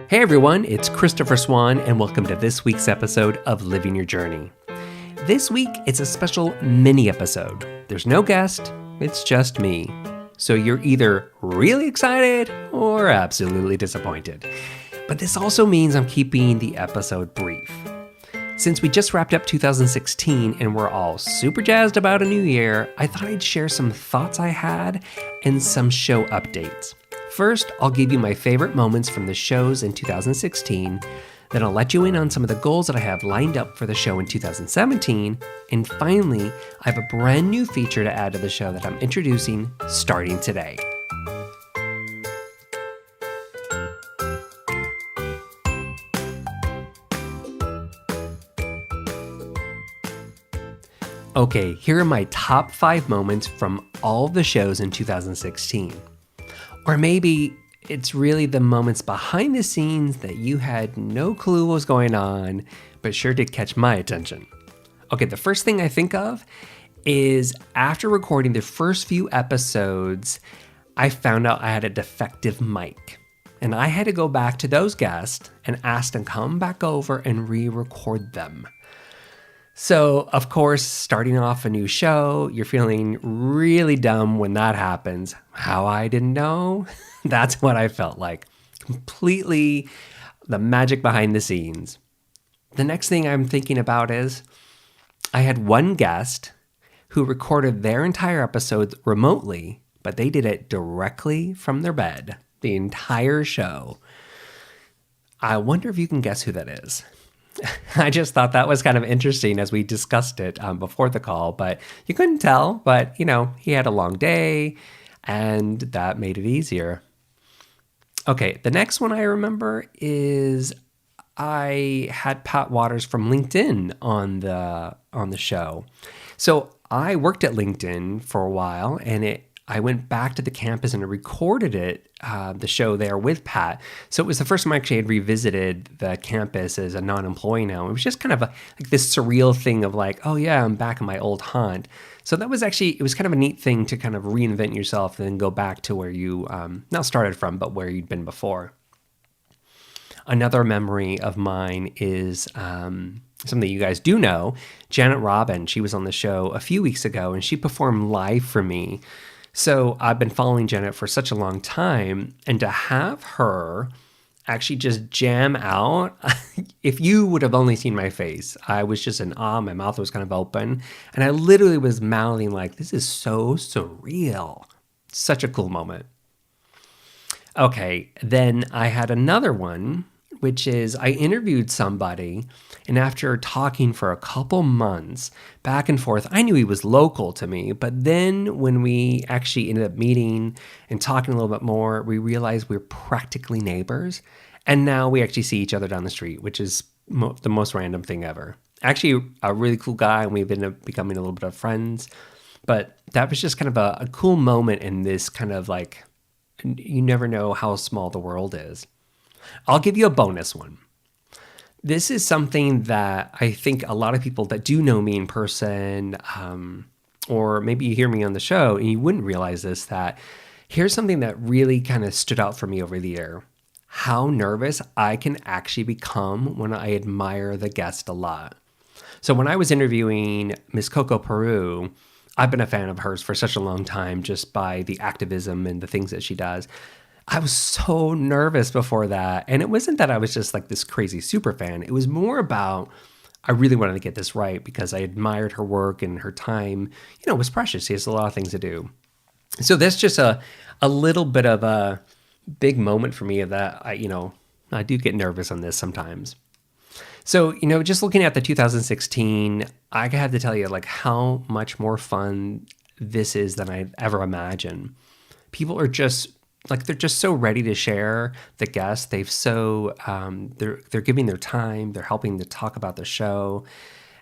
Hey everyone, it's Christopher Swan, and welcome to this week's episode of Living Your Journey. This week, it's a special mini episode. There's no guest, it's just me. So you're either really excited or absolutely disappointed. But this also means I'm keeping the episode brief. Since we just wrapped up 2016 and we're all super jazzed about a new year, I thought I'd share some thoughts I had and some show updates. First, I'll give you my favorite moments from the shows in 2016, then I'll let you in on some of the goals that I have lined up for the show in 2017, and finally, I have a brand new feature to add to the show that I'm introducing starting today. Okay, here are my top 5 moments from all the shows in 2016. Or maybe it's really the moments behind the scenes that you had no clue what was going on, but sure did catch my attention. Okay, the first thing I think of is after recording the first few episodes, I found out I had a defective mic. And I had to go back to those guests and ask them to come back over and re-record them. So, of course, starting off a new show, you're feeling really dumb when that happens. How I didn't know? That's what I felt like. Completely the magic behind the scenes. The next thing I'm thinking about is I had one guest who recorded their entire episode remotely, but they did it directly from their bed, the entire show. I wonder if you can guess who that is. I just thought that was kind of interesting as we discussed it before the call, but you couldn't tell. But, he had a long day and that made it easier. Okay, the next one I remember is I had Pat Waters from LinkedIn on the show. So I worked at LinkedIn for a while and I went back to the campus and I recorded the show there with Pat. So it was the first time I actually had revisited the campus as a non-employee now. It was just kind of like this surreal thing of like, oh yeah, I'm back in my old haunt. So that was it was kind of a neat thing to kind of reinvent yourself and then go back to where you not started from, but where you'd been before. Another memory of mine is something you guys do know. Janet Robin, she was on the show a few weeks ago and she performed live for me. So I've been following Janet for such a long time, and to have her actually just jam out, if you would have only seen my face, I was just in awe, my mouth was kind of open, and I literally was mouthing like, this is so surreal. Such a cool moment. Okay, then I had another one, which is I interviewed somebody, and after talking for a couple months back and forth, I knew he was local to me, but then when we actually ended up meeting and talking a little bit more, we realized we're practically neighbors, and now we actually see each other down the street, which is the most random thing ever. Actually, a really cool guy, and we've ended up becoming a little bit of friends, but that was just kind of a cool moment in this kind of like, you never know how small the world is. I'll give you a bonus one. This is something that I think a lot of people that do know me in person, or maybe you hear me on the show and you wouldn't realize this, that here's something that really kind of stood out for me over the year. How nervous I can actually become when I admire the guest a lot. So when I was interviewing Miss Coco Peru, I've been a fan of hers for such a long time just by the activism and the things that she does. I was so nervous before that. And it wasn't that I was just like this crazy super fan. It was more about, I really wanted to get this right because I admired her work and her time, was precious. She has a lot of things to do. So that's just a little bit of a big moment for me of that. I do get nervous on this sometimes. So, just looking at the 2016, I have to tell you like how much more fun this is than I'd ever imagined. People are just they're just so ready to share the guests. They're giving their time. They're helping to talk about the show,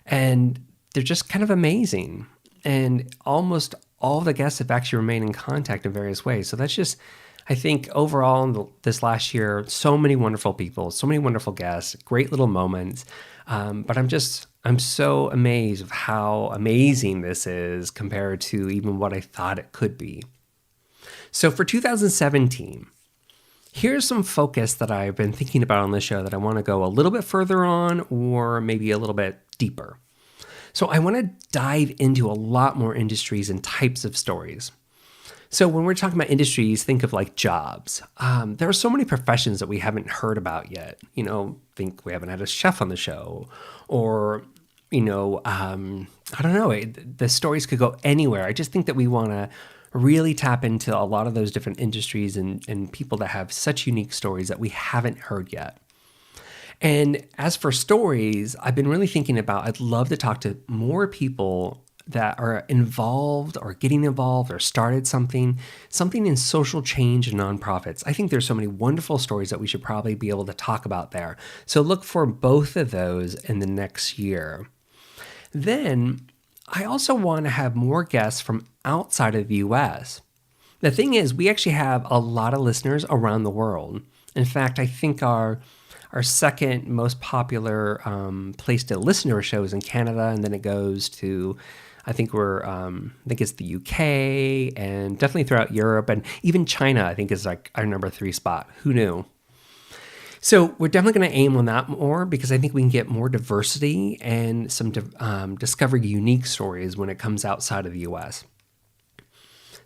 and they're just kind of amazing. And almost all the guests have actually remained in contact in various ways. So that's just, I think overall this last year, so many wonderful people, so many wonderful guests, great little moments. But I'm so amazed of how amazing this is compared to even what I thought it could be. So for 2017, here's some focus that I've been thinking about on the show that I want to go a little bit further on or maybe a little bit deeper. So I want to dive into a lot more industries and types of stories. So when we're talking about industries, think of like jobs. There are so many professions that we haven't heard about yet. Think we haven't had a chef on the show, or I don't know. The stories could go anywhere. I just think that we want to really tap into a lot of those different industries and people that have such unique stories that we haven't heard yet. And as for stories, I've been really thinking about, I'd love to talk to more people that are involved or getting involved or started something in social change and nonprofits. I think there's so many wonderful stories that we should probably be able to talk about there. So look for both of those in the next year. Then I also want to have more guests from outside of the US. The thing is, we actually have a lot of listeners around the world. In fact, I think our second most popular place to listen to our show is in Canada, and then it goes to, I think it's the UK, and definitely throughout Europe, and even China, I think, is like our number 3 spot. Who knew? So we're definitely going to aim on that more because I think we can get more diversity and some discover unique stories when it comes outside of the US.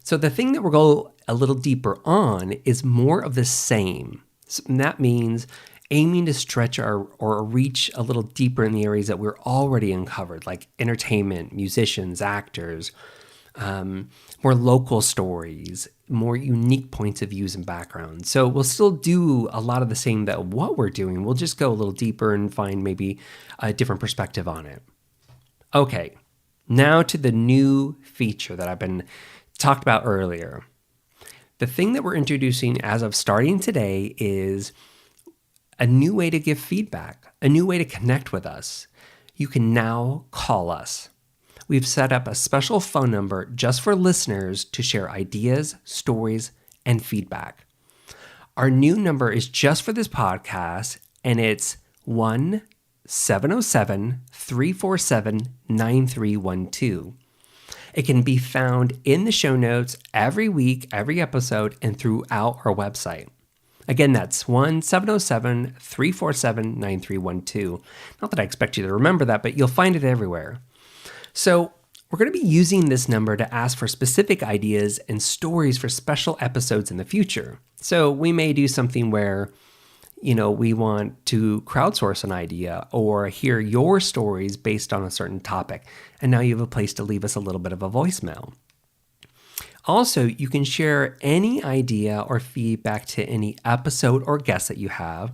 So the thing that we'll go a little deeper on is more of the same. And that means aiming to stretch or reach a little deeper in the areas that we're already uncovered, like entertainment, musicians, actors, more local stories, more unique points of views and backgrounds. So we'll still do a lot of the same that what we're doing. We'll just go a little deeper and find maybe a different perspective on it. Okay, now to the new feature that I've been talked about earlier. The thing that we're introducing as of starting today is a new way to give feedback, a new way to connect with us. You can now call us. We've set up a special phone number just for listeners to share ideas, stories, and feedback. Our new number is just for this podcast, and it's 1-707-347-9312. It can be found in the show notes every week, every episode, and throughout our website. Again, that's 1-707-347-9312. Not that I expect you to remember that, but you'll find it everywhere. So we're going to be using this number to ask for specific ideas and stories for special episodes in the future. So we may do something where, we want to crowdsource an idea or hear your stories based on a certain topic. And now you have a place to leave us a little bit of a voicemail. Also, you can share any idea or feedback to any episode or guest that you have.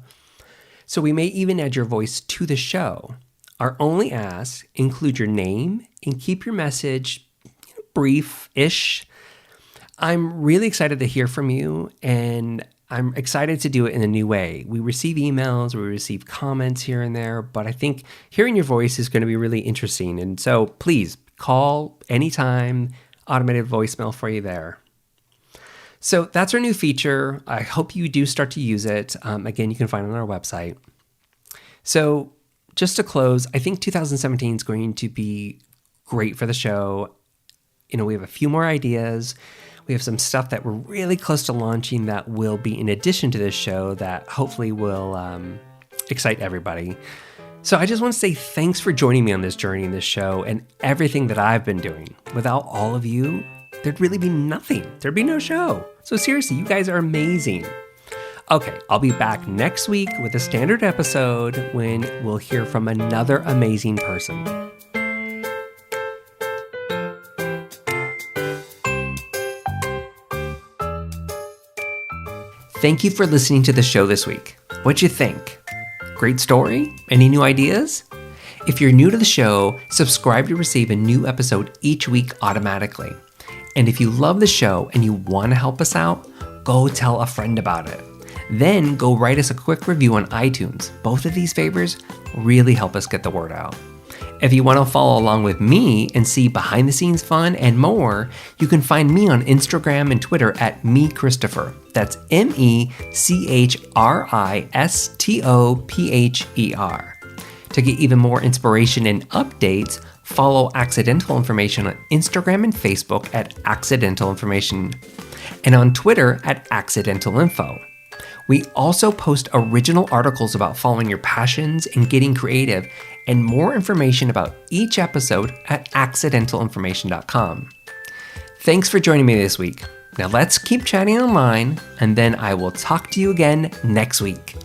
So we may even add your voice to the show. Our only ask, include your name and keep your message brief-ish. I'm really excited to hear from you, and I'm excited to do it in a new way. We receive emails, we receive comments here and there, but I think hearing your voice is going to be really interesting. And so please call anytime. Automated voicemail for you there. So that's our new feature. I hope you do start to use it. Again, you can find it on our website. So just to close, I think 2017 is going to be great for the show. We have a few more ideas. We have some stuff that we're really close to launching that will be in addition to this show that hopefully will excite everybody. So I just want to say thanks for joining me on this journey in this show and everything that I've been doing. Without all of you, there'd really be nothing. There'd be no show. So seriously, you guys are amazing. Okay, I'll be back next week with a standard episode when we'll hear from another amazing person. Thank you for listening to the show this week. What'd you think? Great story? Any new ideas? If you're new to the show, subscribe to receive a new episode each week automatically. And if you love the show and you want to help us out, go tell a friend about it. Then go write us a quick review on iTunes. Both of these favors really help us get the word out. If you want to follow along with me and see behind the scenes fun and more, you can find me on Instagram and Twitter at @MeChristopher. That's MECHRISTOPHER. To get even more inspiration and updates, follow Accidental Information on Instagram and Facebook at Accidental Information, and on Twitter at Accidental Info. We also post original articles about following your passions and getting creative, and more information about each episode at accidentalinformation.com. Thanks for joining me this week. Now let's keep chatting online, and then I will talk to you again next week.